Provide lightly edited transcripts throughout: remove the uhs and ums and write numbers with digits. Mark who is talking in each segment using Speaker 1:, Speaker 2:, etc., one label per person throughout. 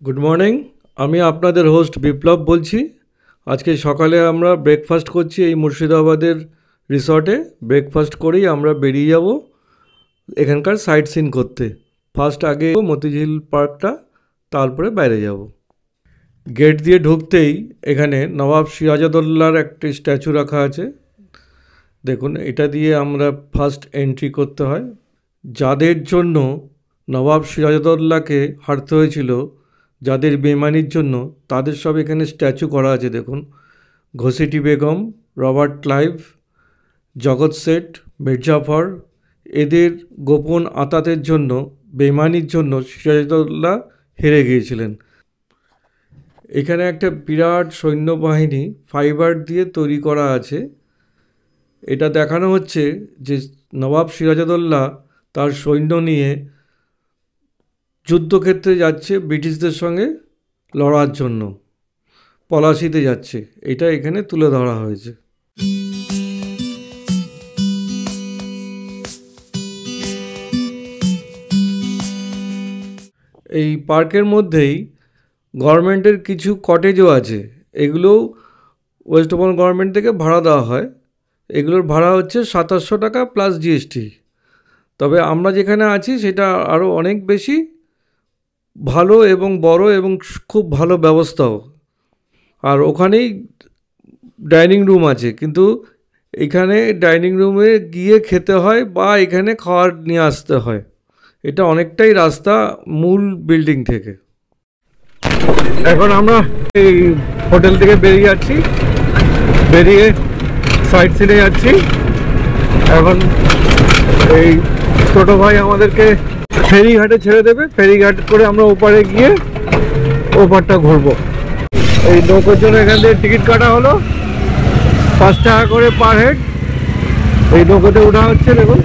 Speaker 1: Good morning. আমি আপনাদের host বিপ্লব বলছি। আজকে সকালে আমরা ব্রেকফাস্ট করছি এই মুর্শিদাবাদের রিসর্টে। ব্রেকফাস্ট করেই আমরা বেরিয়ে যাব এখানকার সাইট সিন করতে। ফার্স্ট আগে মতিঝিল পার্কটা, তারপরে বাইরে যাব। গেট দিয়ে ঢুকতেই এখানে নবাব সিরাজউদ্দৌলার একটি স্ট্যাচু রাখা আছে। দেখুন, এটা দিয়ে আমরা ফার্স্ট এন্ট্রি করতে হয়। যাদের জন্য নবাব সিরাজউদ্দৌলাকে হারতে হয়েছিল, যাদের বেমানির জন্য, তাদের সব এখানে স্ট্যাচু করা আছে। দেখুন, ঘসিটি বেগম, রবার্ট ক্লাইভ, জগৎ শেঠ, মির্জাফর, এদের গোপন আতাতের জন্য, বেমানির জন্য সিরাজউদ্দৌলা হেরে গিয়েছিলেন। এখানে একটা বিরাট সৈন্যবাহিনী ফাইবার দিয়ে তৈরি করা আছে। এটা দেখানো হচ্ছে যে নবাব সিরাজউদ্দৌলা তার সৈন্য নিয়ে যুদ্ধক্ষেত্রে যাচ্ছে ব্রিটিশদের সঙ্গে লড়ার জন্য, পলাশিতে যাচ্ছে। এটা এখানে তুলে ধরা হয়েছে। এই পার্কের মধ্যেই গভর্নমেন্টের কিছু কটেজও আছে। এগুলো ওয়েস্ট বেঙ্গল গভর্নমেন্ট থেকে ভাড়া দেওয়া হয়। এগুলোর ভাড়া হচ্ছে 2700 টাকা প্লাস জিএসটি। তবে আমরা যেখানে আছি সেটা আরও অনেক বেশি ভালো এবং বড় এবং খুব ভালো ব্যবস্থাও। আর ওখানেই ডাইনিং রুম আছে, কিন্তু এখানে ডাইনিং রুমে গিয়ে খেতে হয় বা এখানে খাবার নিয়ে আসতে হয়। এটা অনেকটাই রাস্তা মূল বিল্ডিং থেকে। এখন আমরা এই হোটেল থেকে বেরিয়ে যাচ্ছি, বেরিয়ে সাইট সিনে যাচ্ছি। এখন এই ছোটো ভাই আমাদেরকে ফেরিঘাটে ছেড়ে দেবে। ফেরিঘাট করে আমরা ওপারে গিয়ে ওপারটা ঘুরবো। এই নৌকোর জন্য এখান থেকে টিকিট কাটা হলো 5 টাকা করে পার হেড। এই নৌকোতে ওঠা হচ্ছে। দেখুন,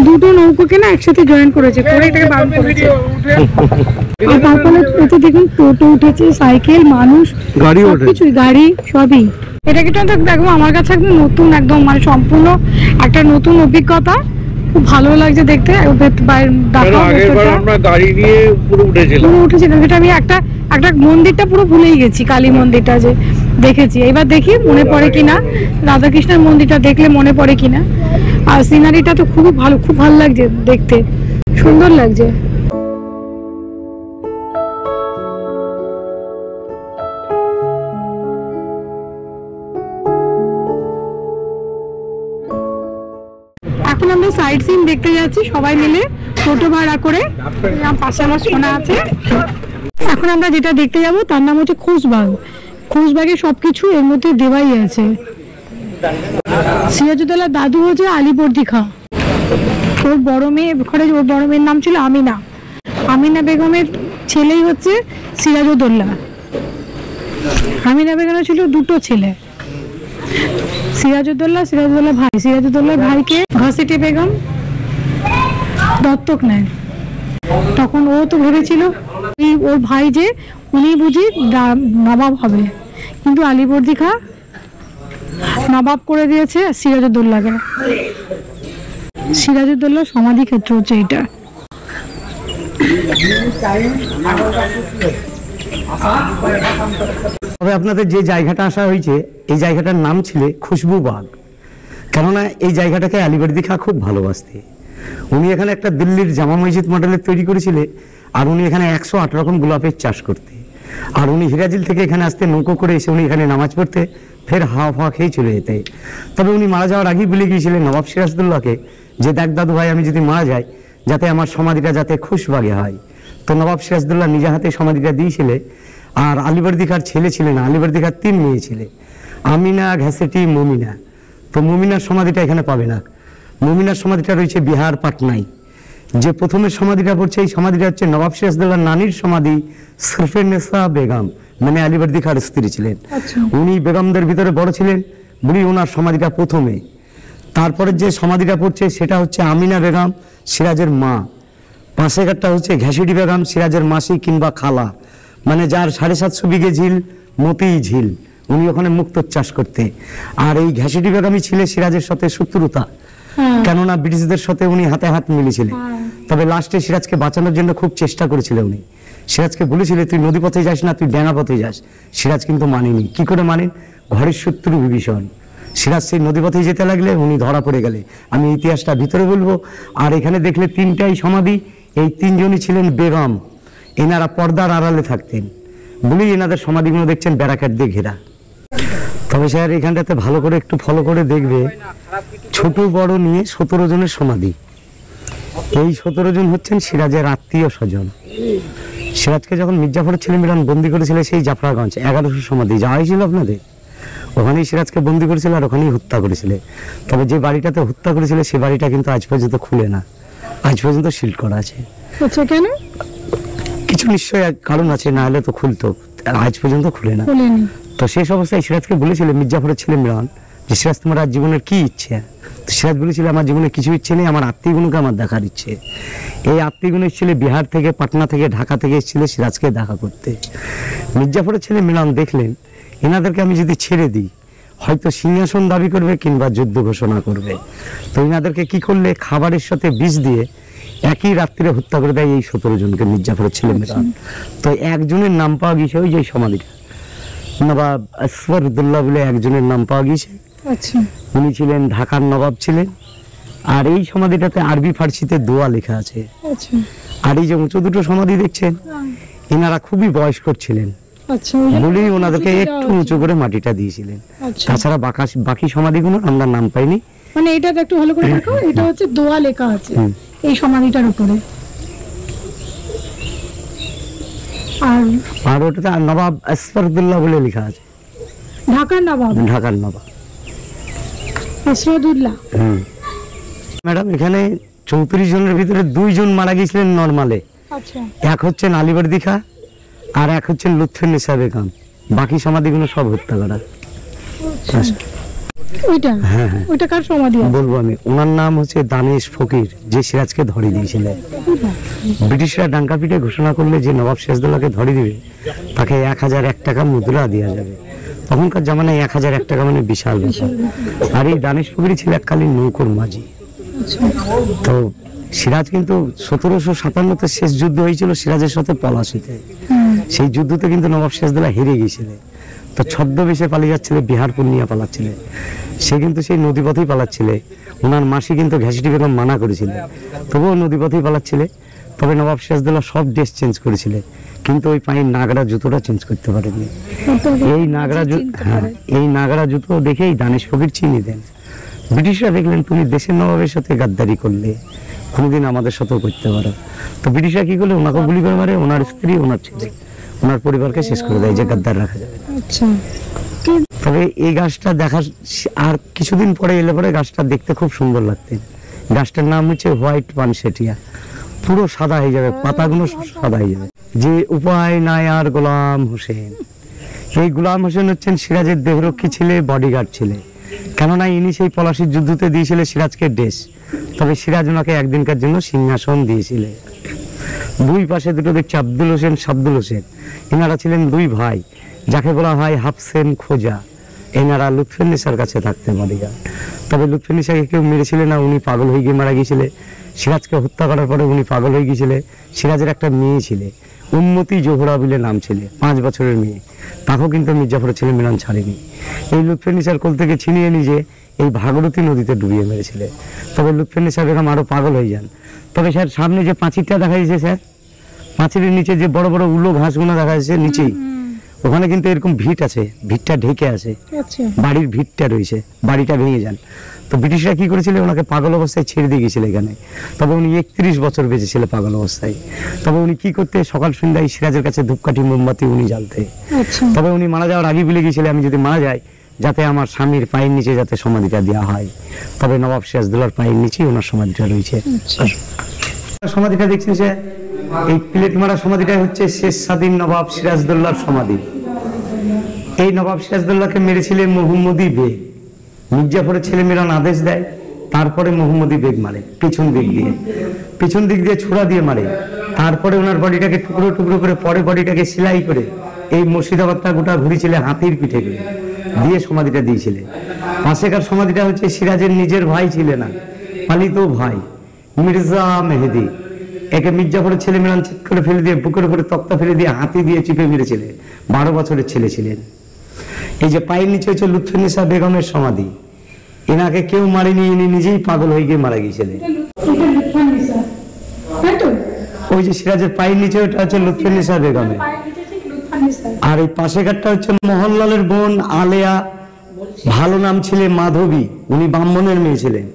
Speaker 2: দুটো নৌকোকে না একসাথে জয়েন করেছে, করে এটাকে বার করেছে। আর তারপরে এতে দেখুন টোটো উঠেছে, সাইকেল, মানুষ,
Speaker 1: গাড়ি ওঠে,
Speaker 2: কিছুই গাড়ি সবই। এটাকে তো দেখবো আমার কাছে একদম নতুন, একদম মানে সম্পূর্ণ একটা নতুন অভিজ্ঞতা। খুব ভালো লাগছে দেখতে।
Speaker 1: আমরা গাড়ি নিয়ে পুরো
Speaker 2: উঠেছিলাম, যেটা আমি একটা মন্দিরটা পুরো ভুলেই গেছি, কালী মন্দিরটা যে দেখেছি। এবার দেখি মনে পড়ে কিনা, রাধাকৃষ্ণের মন্দিরটা দেখলে মনে পড়ে কিনা। আর সিনারিটা তো খুবই ভালো, খুব ভালো লাগছে দেখতে, সুন্দর লাগছে। এখন আমরা সাইট সিন দেখতে যাচ্ছি সবাই মিলে টোটো ভাড়া করে। পাশে আমার সোনা আছে। এখন আমরা যেটা দেখতে যাব তার নাম হচ্ছে খোশবাগ। খোশবাগে সবকিছু এর মধ্যে দেওয়াই আছে। সিরাজউদ্দৌলার দাদু হচ্ছে আলীবর্দী খাঁ। ওর বড় মেয়ে, ওর বড় মেয়ের নাম ছিল আমিনা। আমিনা বেগমের ছেলেই হচ্ছে সিরাজউদ্দৌলা। আমিনা বেগমের ছিল দুটো ছেলে, সিরাজউদ্দৌলা ভাই। সিরাজউদ্দৌলার ভাইকে ঘসিটি বেগম দত্তক নেয়। তখন ও তো ভেবেছিল ওর ভাই যে উনি বুঝি নবাব হবে, কিন্তু আলীবর্দী খাঁ নবাব করে দিয়েছে সিরাজউদ্দৌলাকে। সিরাজউদ্দৌলার সমাধি ক্ষেত্র হচ্ছে এটা।
Speaker 3: তবে আপনাদের যে জায়গাটা আসা হয়েছে, এই জায়গাটার নাম ছিল খুশবু বাগ। কেননা এই জায়গাটাকে আলীবর্দী খাঁ খুব ভালোবাসতে। উনি এখানে একটা দিল্লির জামা মসজিদ মডেলের তৈরি করেছিলেন। আর উনি এখানে 108 রকম গোলাপের চাষ করতে। আর উনি হিরাজিল থেকে এখানে আসতে নৌকো করে এসে উনি এখানে নামাজ পড়তে, ফের হাওয়া ফাওয়া খেয়ে চলে যেতে। তবে উনি মারা যাওয়ার আগেই বলে গিয়েছিলেন নবাব সিরাজউদ্দৌলাকে যে দেখ দাদু ভাই, আমি যদি মারা যাই যাতে আমার সমাধিটা যাতে খুশবাগে হয়। তো নবাব সিরাজউদ্দৌলা নিজে হাতে সমাধিটা দিয়েছিলেন। আর আলীবর্দী খাঁর ছেলে ছিলেন না, আলীবর্দী খাঁর 3 মেয়ে ছিল, আমিনা, ঘসেটি, মমিনা। তো মমিনার সমাধিটা এখানে পাবে না। মমিনার সমাধিটা রয়েছে বিহার পাটনায়। যে প্রথমের সমাধিটা পড়ছে, এই সমাধিটা হচ্ছে নবাব সিরাজউদ্দৌলার নানির সমাধি, সরফেনেসা বেগম, মানে আলীবর্দী খাঁর স্ত্রী ছিলেন। উনি বেগমদের ভিতরে বড় ছিলেন, বুড়ি ওনার সমাধিটা প্রথমে। তারপরে যে সমাধিটা পড়ছে সেটা হচ্ছে আমিনা বেগম, সিরাজের মা। পাশে একটা হচ্ছে ঘসিটি বেগম, সিরাজের মাসি কিংবা খালা, মানে যার 750 বিঘে ঝিল, মতি ঝিল। উনি ওখানে মুক্ত চাষ করতে। আর এই ঘসিটি বেগমই ছিলেন সিরাজের সাথে শত্রুতা, কেননা ব্রিটিশদের সাথে উনি হাতে হাত মিলিয়েছিলেন। তবে লাস্টে সিরাজকে বাঁচানোর জন্য খুব চেষ্টা করেছিলেন উনি। সিরাজকে বলেছিলেন তুই নদী পথে যাস না, তুই ডেঙ্গা পথে যাস। সিরাজ কিন্তু মানেনি। কি করে মানেন? ঘরের শত্রু বিভীষণ। সিরাজ সেই নদী পথে যেতে লাগলে উনি ধরা পড়ে গেলে। আমি ইতিহাসটা ভিতরে বলবো। আর এখানে দেখলে 3টাই সমাধি। এই 3জনই ছিলেন বেগম। এনারা পর্দার আড়ালে থাকতেন বলেই এনাদের সমাধিগুলো দেখছেন ব্যারাকেট দিয়ে ঘেরা। তবে স্যার এখানটাতে ভালো করে একটু ফলো করে দেখবে, ছোট বড় নিয়ে 17 জনের সমাধি। এই 17 জন হচ্ছেন সিরাজের আত্মীয় স্বজন। সিরাজকে যখন মির্জাফরের ছেলে মিলন বন্দি করেছিল সেই জাফরাগঞ্জ 1100 সমাধি যাওয়া হয়েছিল আপনাদের, ওখানেই সিরাজকে বন্দি করেছিল আর ওখানেই হত্যা করেছিল। তবে যে বাড়িটাতে হত্যা করেছিল সে বাড়িটা কিন্তু আজ পর্যন্ত খুলে না, আজ পর্যন্ত সিল করা আছে।
Speaker 2: আচ্ছা, কেন?
Speaker 3: কিছু নিশ্চয়ই কারণ আছে, না হলে তো খুলতো, আজ পর্যন্ত খুলে না। তো শেষ অবস্থায় সিরাজকে বলেছিল মির্জাফরের ছেলে মিলন যে সিরাজ তোমার আজ জীবনের কি ইচ্ছে? তো সিরাজ বলেছিল আমার জীবনে কিছু ইচ্ছে নেই, আমার আত্মীয়গুলোকে আমার দেখার ইচ্ছে। এই আত্মীয়গুলোর ছেলে বিহার থেকে, পাটনা থেকে, ঢাকা থেকে এসেছিল সিরাজকে দেখা করতে। মির্জাফরের ছেলে মিলন দেখলেন এনাদেরকে আমি যদি ছেড়ে দিই হয়তো সিংহাসন দাবি করবে কিংবা যুদ্ধ ঘোষণা করবে। তো এনাদেরকে কি করলে খাবারের সাথে বিষ দিয়ে একই রাত্রে হত্যা করে দেয় এই 17 জনকে মির্জাফরের ছেলে মিলন। তো একজনের নাম পাওয়া গেছে ওই যে সমাধিটা, নবাব আসফারউদ্দৌলা বলে একজনের নাম পাওয়া গেছে।
Speaker 2: আচ্ছা,
Speaker 3: উনি ছিলেন ঢাকার নবাব ছিলেন। আর এই সমাধিটাতে আরবি ফার্সিতে দোয়া লেখা আছে।
Speaker 2: আচ্ছা,
Speaker 3: আর এই যে উঁচু দুটো সমাধি দেখছেন এনারা খুবই বয়স্ক ছিলেন
Speaker 2: আচ্ছা,
Speaker 3: বলেই ওনাদেরকে একটু উঁচু করে মাটিটা দিয়েছিলেন।
Speaker 2: আচ্ছা।
Speaker 3: তাছাড়া বাকি সমাধিগুলো আমরা নাম পাইনি।
Speaker 2: মানে এটা একটু ভালো করে দেখো, এটা হচ্ছে দোয়া লেখা আছে এই সমাধিটার উপরে।
Speaker 3: আর ওটাতে নবাব আসফারউদ্দৌলা বলে লেখা আছে,
Speaker 2: ঢাকার নবাব,
Speaker 3: ঢাকার নবাব
Speaker 2: আসফারউদ্দৌলা।
Speaker 3: ম্যাডাম এখানে 34 জনের ভিতরে 2 জন মারা গিয়েছিলেন নরমালে।
Speaker 2: আচ্ছা,
Speaker 3: এক হচ্ছেন আলিবর্দী খাঁ আর এক হচ্ছেন লুৎফুন্নেসা বেগম। বাকি সমাধিগুলো সব হত্যা করা।
Speaker 2: ওইটা ওইটা কার সমাধি?
Speaker 3: বলবো আমি, ওনার নাম হচ্ছে দানেশ ফকির, যে সিরাজকে ধরে দিয়েছিলেন। ব্রিটিশরা ডাঙ্কা পিটে ঘোষণা করলে যে নবাব সিরাজদৌল্লাকে ধরে দিবে তাকে 1001 টাকা মুদ্রা দেওয়া যাবে। তখনকার জামানায় 1001 টাকা মানে বিশাল ব্যাপার। আর এই দানেশ ফকির ছিল এককালীন নৌকর মাঝি। তো সিরাজ কিন্তু 1757-তে শেষ যুদ্ধ হয়েছিল সিরাজের সাথে পলাশিতে। সেই যুদ্ধতে কিন্তু নবাব সিরাজদৌল্লা হেরে গিয়েছিলেন। তো ছদ্মবেশে পালিয়ে যাচ্ছিল, বিহার পূর্ণিয়া পালাচ্ছিল। সে কিন্তু সেই নদীপথেই পালাচ্ছিল। ওনার মাসি কিন্তু ঘাসিটি বেগম মানা করেছিল, তবুও নদীপথেই পালাচ্ছিল। তবে নবাব সিরাজদৌল্লা সব ড্রেস চেঞ্জ করেছিল, কিন্তু ওই পায়ের নাগরা জুতোটা চেঞ্জ করতে পারেনি। এই নাগরা জুতো দেখেই দানেশ ফকির চিনি দেন। ব্রিটিশরা দেখলেন তুমি দেশের নবাবের সাথে গাদ্দারি করলে, কোনোদিন আমাদের সাথেও করতে পারো। তো ব্রিটিশরা কি করলে ওনাকে গুলি করে মারে, ওনার স্ত্রী, ওনার ছেলে, ওনার পরিবারকে শেষ করে দেয়, যে গাদ্দার রাখা যাবে। তবে এই গাছটা দেখা আর কিছুদিন পরে এলে পরে গাছটা দেখতে খুব সুন্দর লাগতেন। গাছটার নাম হচ্ছে হোয়াইট পানসেটিয়া। পুরো সাদা হয়ে যাবে, পাতাগুলো সাদা হয়ে যাবে। যে উপায় নাই আর গোলাম হোসেন, এই গোলাম হোসেন হচ্ছেন সিরাজের দেহরক্ষী ছিলে, বডিগার্ড ছিলে। কেননা ইনি সেই পলাশির যুদ্ধতে দিয়েছিলেন সিরাজকে ড্রেস। তবে সিরাজ ওনাকে একদিনকার জন্য সিংহাসন দিয়েছিলেন। 2 পাশে দুটো দেখছি আব্দুল হোসেন, শাব্দুল হোসেন। এনারা ছিলেন 2 ভাই, যাকে বলা হয় হাফসেন খোজা। এনারা লুৎফুন্নেসার কাছে থাকতেন বডিগার্ড। তবে লুৎফুন্নেসাকে কেউ মেরেছিলেন না, উনি পাগল হয়ে গিয়ে মারা গিয়েছিলেন। সিরাজকে হত্যা করার পরে উনি পাগল হয়ে গিয়েছিলেন। সিরাজের একটা মেয়ে ছিল, উম্মতি জোহরা বলে নাম ছিল, 5 বছরের মেয়ে। তাকেও কিন্তু মির্জাফরের ছেলে মিলন ছাড়েনি। এই লুৎফুন্নেসার কোল থেকে ছিনিয়ে নিজে এই ভাগীরথী নদীতে ডুবিয়ে মেরেছিল। তবে লুৎফুন্নেসা বেগম আরো পাগল হয়ে যান। তবে স্যার সামনে যে পাঁচিরটা দেখা যাচ্ছে স্যার, পাঁচিরের নিচে যে বড় বড় উলো ঘাসগুলো দেখা যাচ্ছে নিচেই, ওখানে কিন্তু এরকম ভিট আছে, ভিটটা ঢেকে আছে, বাড়ির ভিটটা রয়েছে, বাড়িটা ভেঙে যান। তো ব্রিটিশরা কি করেছিল, ওনাকে পাগল অবস্থায় ছেড়ে দিয়ে গেছিল এখানে। তবে উনি 31 বছর বেঁচেছিল পাগল অবস্থায়। তবে উনি কি করতে, সকাল সন্ধ্যায় সিরাজের কাছে ধূপকাঠি মোমবাতি উনি জ্বালতে। তবে উনি মারা যাওয়ার আগে বলে গিয়েছিলেন আমি যদি মারা যাই যাতে আমার স্বামীর পায়ের নিচে যাতে সমাধিটা দেওয়া হয়। তবে নবাব সিরাজদৌল্লার পায়ের নিচেই ওনার সমাধিটা রয়েছে। সমাধিটা দেখছেন স্যার, এই প্লেট মারা সমাধিটা হচ্ছে শেষ স্বাধীন নবাব সিরাজদৌল্লার সমাধি। এই নবাব সিরাজদৌল্লাকে মেরেছিলেন মোহাম্মদী বেগ। মির্জাফরের ছেলে মিলন আদেশ দেয়, তারপরে মোহাম্মদী বেগ মারে পিছন দিক দিয়ে ছোড়া দিয়ে মারে। তারপরে ওনার বডিটাকে টুকরো টুকরো করে, পরে বডিটাকে সেলাই করে এই মুর্শিদাবাদটা গোটা ঘুরেছিল হাতির পিঠে করে দিয়ে সমাধিটা দিয়েছিলেন। পাশেকার সমাধিটা হচ্ছে সিরাজের নিজের ভাই ছিল না, পালিত ভাই মির্জা মেহেদি। একে মির্জাফরের ছেলে মিরান চিৎ করে ফেলে দিয়ে বুকের উপরে তক্তা ফেলে দিয়ে হাতি দিয়ে চিপে মেরেছিলেন। 12 বছরের ছেলে ছিলেন। এই যে পায়ের নিচে হচ্ছে লুৎফুন্নেসা বেগমের সমাধি। এনাকে কেউ মারেনি, ইনি নিজেই পাগল হয়ে গিয়ে মারা গিয়েছিলেন। ওই যে সিরাজের পায়ের নিচে ওটা হচ্ছে লুৎফুন্নেসা বেগমের। আর এই পাশেকারটা হচ্ছে মোহনলালের বোন আলেয়া, ভালো নাম ছিল মাধবী। উনি ব্রাহ্মণের মেয়ে ছিলেন,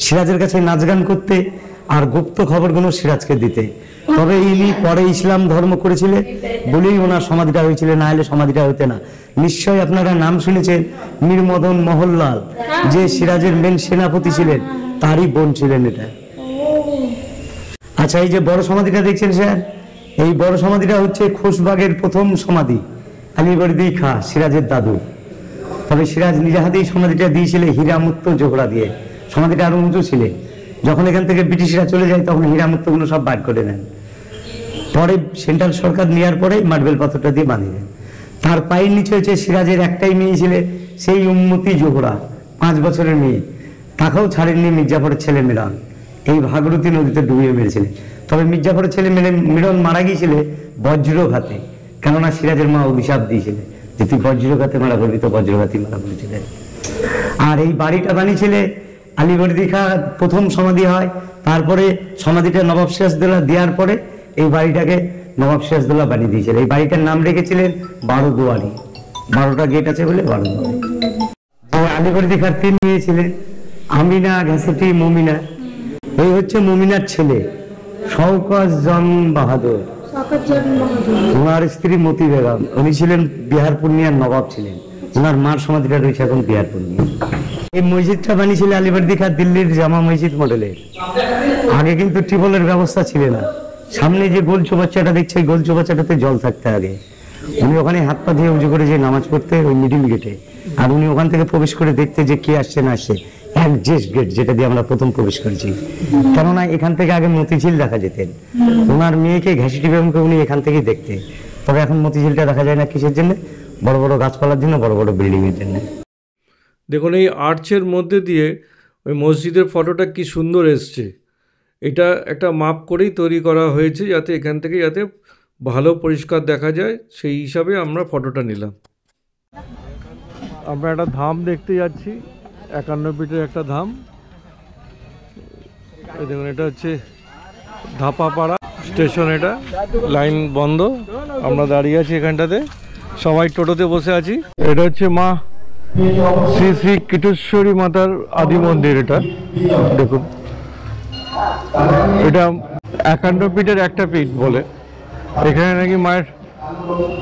Speaker 3: সিরাজের কাছে নাচ গান করতে আর গুপ্ত খবরগুলো সিরাজকে দিতে। তবে ইনি পরে ইসলাম ধর্ম করেছিলেন বলেই ওনার সমাধিটা হয়েছিল, না হলে সমাধিটা হতে না। নিশ্চয়ই আপনারা নাম শুনেছেন মীর মদন মোহনলাল, যে সিরাজের মেন সেনাপতি ছিলেন, তারই বোন ছিলেন এটা। আচ্ছা, এই যে বড় সমাধিটা দেখছেন স্যার, এই বড় সমাধিটা হচ্ছে খোশবাগের প্রথম সমাধি, আলীবর্দী খাঁ সিরাজের দাদু। তবে সিরাজ নিজে হাতেই সমাধিটা দিয়েছিলেন হীরামুক্ত জোহরা দিয়ে। সমাধিটা আরো উঁচু ছিল। যখন এখান থেকে ব্রিটিশরা চলে যায় তখন হীরামুক্তগুলো সব বার করে নেন। পরে সেন্ট্রাল সরকার নেওয়ার পরে মার্বেল পাথরটা দিয়ে বাঁধিয়ে দেন। তার পায়ের নিচে হচ্ছে সিরাজের একটাই মেয়ে ছিল, সেই উম্মতি জোহরা, 5 বছরের মেয়ে। তাকেও ছাড়েননি মির্জাফরের ছেলে মিরান, এই ভাগীরথী নদীতে ডুবিয়ে মেরেছিলেন। তবে মির্জাফরের ছেলে মিরন মারা গিয়েছিল বজ্রঘাতে, কেননা সিরাজের মা অভিশাপ দিয়েছিলেন যে তুই বজ্রঘাতে মারা করবি, তো বজ্রঘাতী মারা করেছিলেন। আর এই বাড়িটা বানিয়েছিলে আলীবর্দী খাঁ, প্রথম সমাধি হয়। তারপরে সমাধিটা নবাব সিরাজদৌল্লা দেওয়ার পরে এই বাড়িটাকে নবাব সিরাজদৌল্লা বানিয়ে দিয়েছিল। এই বাড়িটার নাম রেখেছিলেন 12 দুয়ারি। 12টা গেট আছে বলে 12 দুয়ারি। আলীবর্দী খাঁর 3 মেয়ে ছিলেন, আমিনা, ঘাসেটি, মমিনা। এই হচ্ছে মমিনার ছেলে শওকত জন বাহাদুর। ওনার স্ত্রী মতি বেগম, উনি ছিলেন বিহার পূর্ণিয়ার নবাব ছিলেন। ওনার মার সমাধিটা রয়েছে এখন বিহার পূর্ণিয়া। এই মসজিদটা বানিয়েছিল আলীবর্দী খাঁ দিল্লির জামা মসজিদ মডেলের। আগে কিন্তু টিউবওয়েলের ব্যবস্থা ছিল না। সামনে যে গোল চৌবাচ্চাটা দেখছে, ওই গোল চৌবাচ্চাটাতে জল থাকতে আগে। উনি ওখানে হাত পা দিয়ে উঁচু করে যে নামাজ পড়তে ওই মিডিল গেটে। আর উনি ওখান থেকে প্রবেশ করে দেখতে যে কে আসছে না আসছে, একজেস্ট গেট যেটা দিয়ে আমরা প্রথম প্রবেশ করেছি। কেননা এখান থেকে আগে মতিঝিল দেখা যেতেন। ওনার মেয়েকে ঘাসিটি বেগমকে উনি এখান থেকেই দেখতে। তবে এখন মতিঝিলটা দেখা যায় না, কিসের জন্য? বড় বড় গাছপালার জন্য, বড় বড় বিল্ডিং এর জন্য।
Speaker 1: দেখুন এই আর্চের মধ্যে দিয়ে ওই মসজিদের ফটোটা কি সুন্দর এসছে। এটা একটা মাপ করেই তৈরি করা হয়েছে যাতে এখান থেকে যাতে ভালো পরিষ্কার দেখা যায়, সেই হিসাবে আমরা ফটোটা নিলাম। আমরা একটা ধাম দেখতে যাচ্ছি, 51 ফিটের একটা ধাম। দেখুন এটা হচ্ছে ধাপাপাড়া স্টেশন, এটা লাইন বন্ধ, আমরা দাঁড়িয়ে আছি এখানটাতে, সবাই টোটোতে বসে আছি। এটা হচ্ছে মা শ্রী শ্রী কীটেশ্বরী মাতার আদি মন্দির। এটা দেখুন, এটা 51 ফিটের একটা পিঠ বলে। এখানে নাকি মায়ের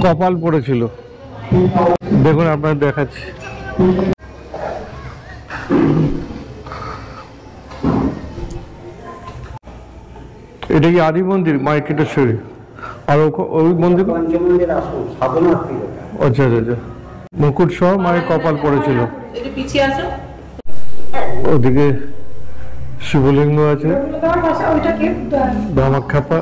Speaker 1: কপাল পড়েছিল। দেখুন আপনার দেখাচ্ছি। এটা কি আদি মন্দির মায়ের কীটেশ্বরী? আর ওই মন্দির আচ্ছা আচ্ছা আচ্ছা, মুকুট সহ মায়ের কপাল পড়েছিল। ওদিকে শিবলিঙ্গ আছে, বামাখ্যাপা।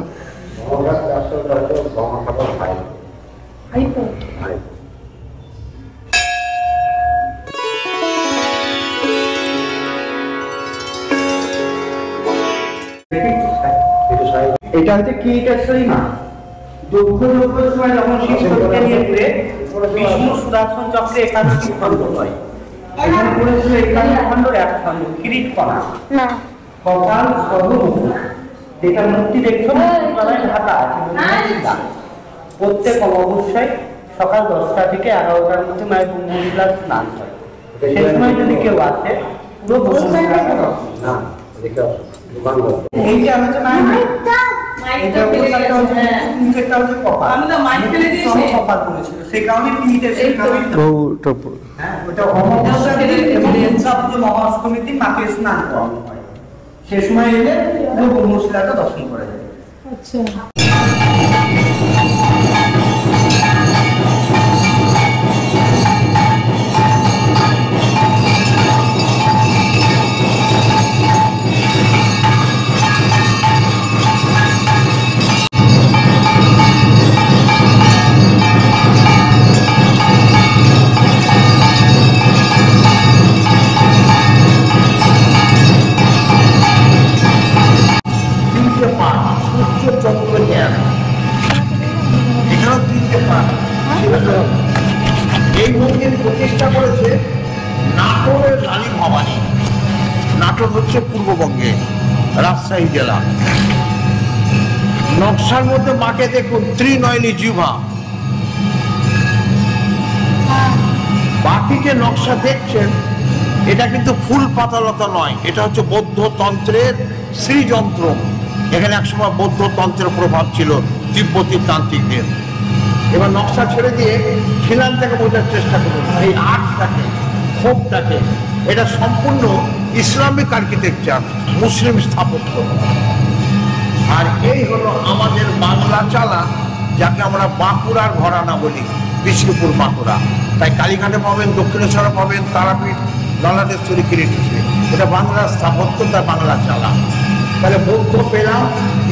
Speaker 4: এটা হচ্ছে কীটেশ্বরী মা। দুঃখ দুঃখের সময় যখন শিশুকে নিয়ে ঘুরে বিষ্ণু সুদর্শন চক্রে 51টি খণ্ড হয়। এখানে পড়েছিল 51 খণ্ডের এক খণ্ড কিরিট কণা, কপাল সহ যেটা মূর্তি দেখছো ঢাকা আছে। প্রত্যেক অমাবস্যায় সকাল 10টা থেকে 11টার মধ্যে মায়ের কুম্ভমেলার স্নান হয়। সেই সময় যদি কেউ আসে পুরো এই যে আলোচনা মহাষ্টমীতে মাকে স্নান করানো হয়। সে সময় এলে ব্রহ্মশিলাটা দর্শন করা যায়।
Speaker 2: আচ্ছা,
Speaker 4: তিনটে পাঠ
Speaker 5: এই মন্দির প্রতিষ্ঠা করেছে নাটোরের রানী ভবানী। নাটোর হচ্ছে পূর্ববঙ্গে, রাজশাহী জেলা। নকশার মধ্যে মাকে দেখুন, ত্রিনয়নী জিহ্বা। বাকি যে নকশা দেখছেন এটা কিন্তু ফুল পাতালতা নয়, এটা হচ্ছে বৌদ্ধ তন্ত্রের শ্রীযন্ত্র। এখানে একসময় বৌদ্ধ তন্ত্রের প্রভাব ছিল তিব্বতী তান্ত্রিকদের। এবার নকশা ছেড়ে দিয়ে খিলানটাকে বোঝার চেষ্টা করুন, এই আর্টটাকে, খোপটাকে। এটা সম্পূর্ণ ইসলামিক আর্কিটেকচার, মুসলিম স্থাপত্য। আর এই হলো আমাদের বাংলা চালা, যাকে আমরা বাঁকুড়ার ঘরানা বলি, বিষ্ণুপুর বাঁকুড়া। তাই কালীঘাটে পাবেন, দক্ষিণেশ্বরে পাবেন, তারাপীঠ, ললাটেশ্বরী, কিরিটেশ্বরী। এটা বাংলার স্থাপত্য, তাই বাংলা চালা। তাহলে বৌদ্ধ পেলাম,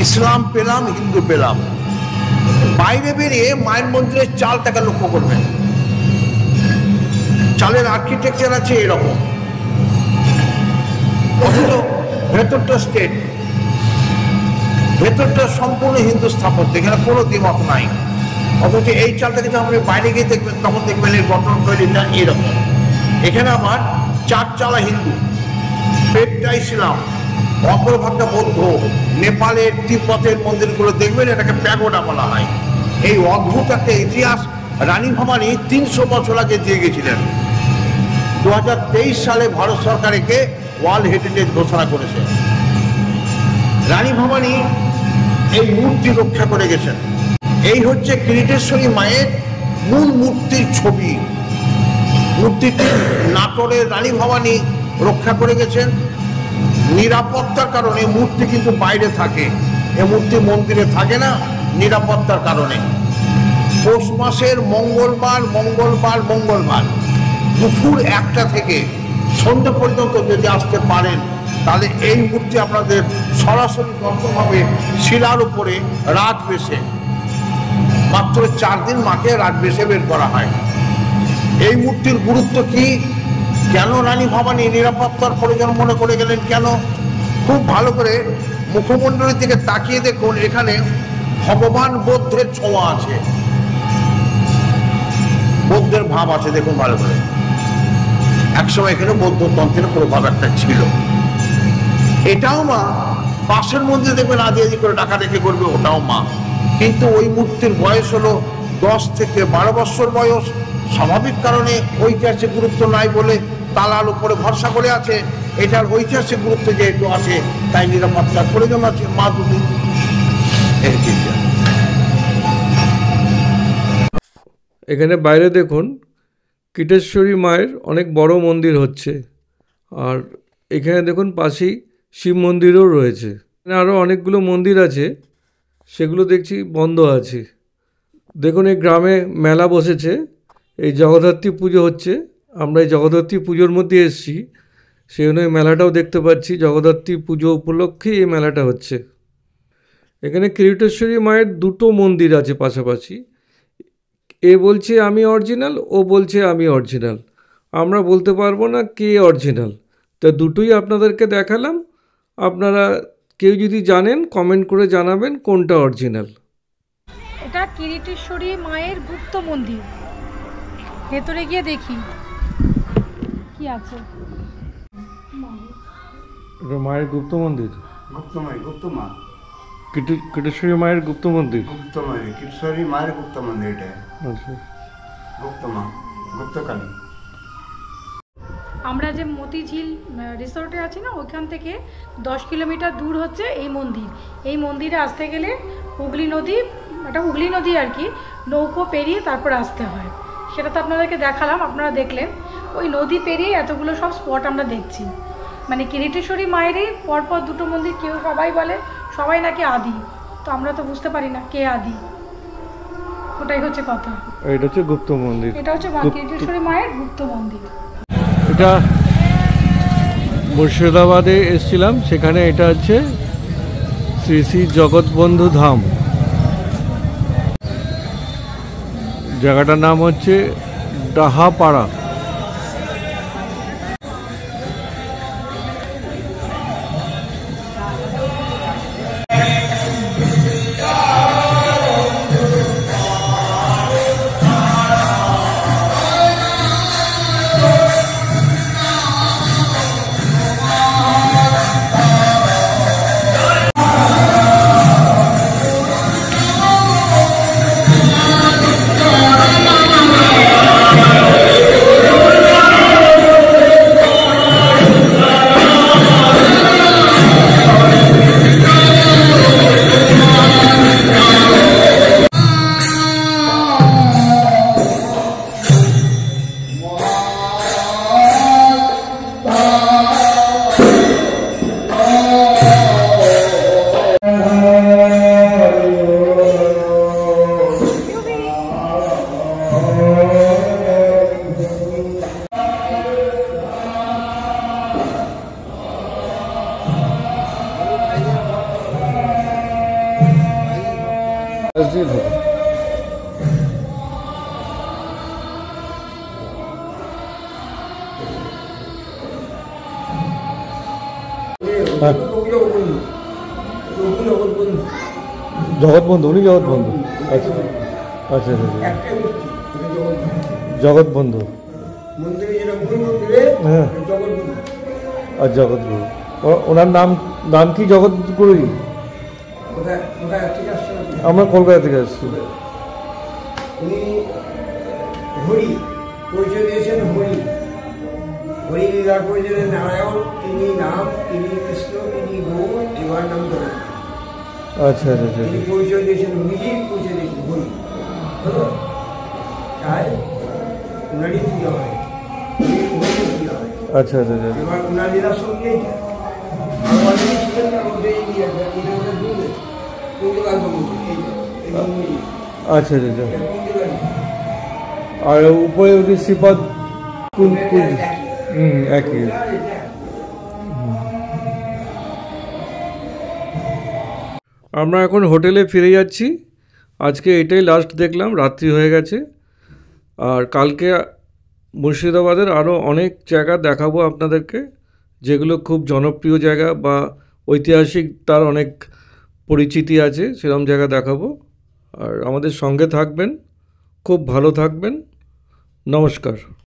Speaker 5: ইসলাম পেলাম, হিন্দু পেলাম। বাইরে বেরিয়ে মায়ের মন্দিরের চালটাকে লক্ষ্য করবেন। চালের আর্কিটেকচার আছে এরকম, অথচ ভেতরটা স্টেট, ভেতরটা সম্পূর্ণ হিন্দু স্থাপত্য, এখানে কোনো দ্বিমত নাই। অথচ এই চালটাকে যখন আপনি বাইরে গিয়ে দেখবেন, তখন দেখবেন এই গঠন শৈলীটা এরকম। এখানে আবার চার চালা হিন্দু, পেটটা ইসলাম, অপরভাগটা বৌদ্ধ। নেপালের, তিব্বতের মন্দিরগুলো দেখবেন, এটাকে প্যাগোডা বলা হয়। এই অদ্ভুত একটা ইতিহাস রানী ভবানী 300 বছর আগে দিয়ে গেছিলেন। 2023 সালে ভারত সরকার একে ওয়ার্ল্ড হেরিটেজ ঘোষণা করেছে। রানী ভবানী এই মূর্তি রক্ষা করে গেছেন। এই হচ্ছে কিরিটেশ্বরী মায়ের মূল মূর্তির ছবি। মূর্তিটি নাটোরের রানী ভবানী রক্ষা করে গেছেন। নিরাপত্তার কারণে মূর্তি কিন্তু বাইরে থাকে, এ মূর্তি মন্দিরে থাকে না, নিরাপত্তার কারণে। পৌষ মাসের মঙ্গলবার দুপুর 1টা থেকে সন্ধ্যা পর্যন্ত যদি আসতে পারেন, তাহলে এই মূর্তি আপনাদের সরাসরি দর্শন হবে শিলার উপরে রাত বেশে। মাত্র 4 দিন মাকে রাত বেশে বের করা হয়। এই মূর্তির গুরুত্ব কি, কেন রানী ভবানী নিরাপত্তার প্রয়োজন মনে করে গেলেন, কেন? খুব ভালো করে মুখমণ্ডলের দিকে তাকিয়ে দেখুন, এখানে ভগবান বুদ্ধের ছোঁয়া আছে, বৌদ্ধের ভাব আছে। দেখুন ভালো করে, একসময় এখানে বৌদ্ধ তন্ত্রের প্রভাব একটা ছিল। এটাও মা। পাশের মধ্যে দেখবেন আদি আদি করে ডাকাডাকি করবে, ওটাও মা। কিন্তু ওই মূর্তির বয়স হলো 10 থেকে 12 বছর বয়স। স্বাভাবিক কারণে ঐতিহাসিক গুরুত্ব নাই বলে তালার উপরে ভরসা করে আছে। এটার ঐতিহাসিক গুরুত্ব যেহেতু আছে, তাই নিরাপত্তার প্রয়োজন আছে। মা দুটি
Speaker 1: এখানে বাইরে দেখুন, কিটেশ্বরী মায়ের অনেক বড় মন্দির হচ্ছে। আর এখানে দেখুন পাশেই শিব মন্দিরও রয়েছে। এখানে আরও অনেকগুলো মন্দির আছে, সেগুলো দেখছি বন্ধ আছে। দেখুন এই গ্রামে মেলা বসেছে, এই জগদ্ধাত্রী পুজো হচ্ছে। আমরা এই জগদ্ধাত্রী পুজোর মধ্যে এসেছি, সেই জন্য এই মেলাটাও দেখতে পাচ্ছি। জগদ্ধাত্রী পুজো উপলক্ষেই এই মেলাটা হচ্ছে। এখানে কিরিটেশ্বরী মায়ের 2টো মন্দির আছে পাশাপাশি। এ বলছে আমি অরিজিনাল, ও বলছে আমি অরিজিনাল। আমরা বলতে পারবো না কে অরিজিনাল। তা দুটোই আপনাদেরকে দেখালাম। আপনারা কেউ যদি জানেন কমেন্ট করে জানাবেন কোনটা অরিজিনাল।
Speaker 2: এটা কিরিটেশ্বরী মায়ের গুপ্ত মন্দির। ভেতরে গিয়ে দেখি কি আছে।
Speaker 1: এটা মায়ের গুপ্ত মন্দির,
Speaker 3: গুপ্ত মা,
Speaker 1: কিটেশ্বরী মায়ের গুপ্ত মন্দির,
Speaker 3: কিটেশ্বরী মায়ের গুপ্ত মন্দির। এটা
Speaker 1: আচ্ছা,
Speaker 3: গুপ্ত মা, গুপ্তকালী।
Speaker 2: আমরা যে মতিঝিল রিসোর্টে আছি না, ওইখান থেকে 10 কিলোমিটার দূর হচ্ছে এই মন্দির। এই মন্দিরে আসতে গেলে হুগলি নদী, এটা হুগলি নদী আর কি, নৌকো পেরিয়ে তারপর আসতে হয়। সেটা তো আপনাদেরকে দেখালাম, আপনারা দেখলেন। ওই নদী পেরিয়ে এতগুলো সব স্পট আমরা দেখছি। মানে কিরিটেশ্বরী মায়েরই পরপর 2টো মন্দির। কেউ সবাই বলে সবাই নাকি আদি, তো আমরা তো বুঝতে পারি না কে আদি। ওটাই হচ্ছে কথা।
Speaker 1: এটা হচ্ছে গুপ্ত মন্দির,
Speaker 2: এটা হচ্ছে কিরিটেশ্বরী মায়ের গুপ্ত মন্দির।
Speaker 1: এটা মুর্শিদাবাদে এসেছিলাম, সেখানে এটা হচ্ছে শ্রী শ্রী জগৎবন্ধু ধাম। জায়গাটার নাম হচ্ছে ডাহাপাড়া। জগৎবন্ধু, উনি জগৎবন্ধু। আচ্ছা আচ্ছা আচ্ছা, জগৎবন্ধু। হ্যাঁ, আর জগৎগুরু, ওনার নাম কি? জগৎগুরুই। আমরা কলকাতা থেকে আসছি।
Speaker 6: উনি হরি পরিচয় দিয়েছেন, হরি হরি লীলার পরিচয় নারায়ণ, তিনি নাম, তিনি কৃষ্ণ, তিনি গৌর, এবার নাম জগৎ।
Speaker 1: আচ্ছা আচ্ছা আচ্ছা,
Speaker 6: তিনি পরিচয় দিয়েছেন, নিজেই পরিচয় দিয়েছেন হরি। তাই উনারই পূজা হয়, পূজা হয়।
Speaker 1: আচ্ছা আচ্ছা আচ্ছা,
Speaker 6: এবার উনার লীলার সঙ্গে এইটা ছিলেন তার মধ্যে
Speaker 1: আচ্ছা আচ্ছা আচ্ছা। আর উপরে উনি শ্রীপদ একই। আমরা এখন হোটেলে ফিরে যাচ্ছি। আজকে এটাই লাস্ট দেখলাম, রাত্রি হয়ে গেছে। আর কালকে মুর্শিদাবাদের আরও অনেক জায়গা দেখাবো আপনাদেরকে, যেগুলো খুব জনপ্রিয় জায়গা বা ঐতিহাসিক, তার অনেক পরিচিতি আছে, সেরকম জায়গা দেখাবো। আর আমাদের সঙ্গে থাকবেন, খুব ভালো থাকবেন। নমস্কার।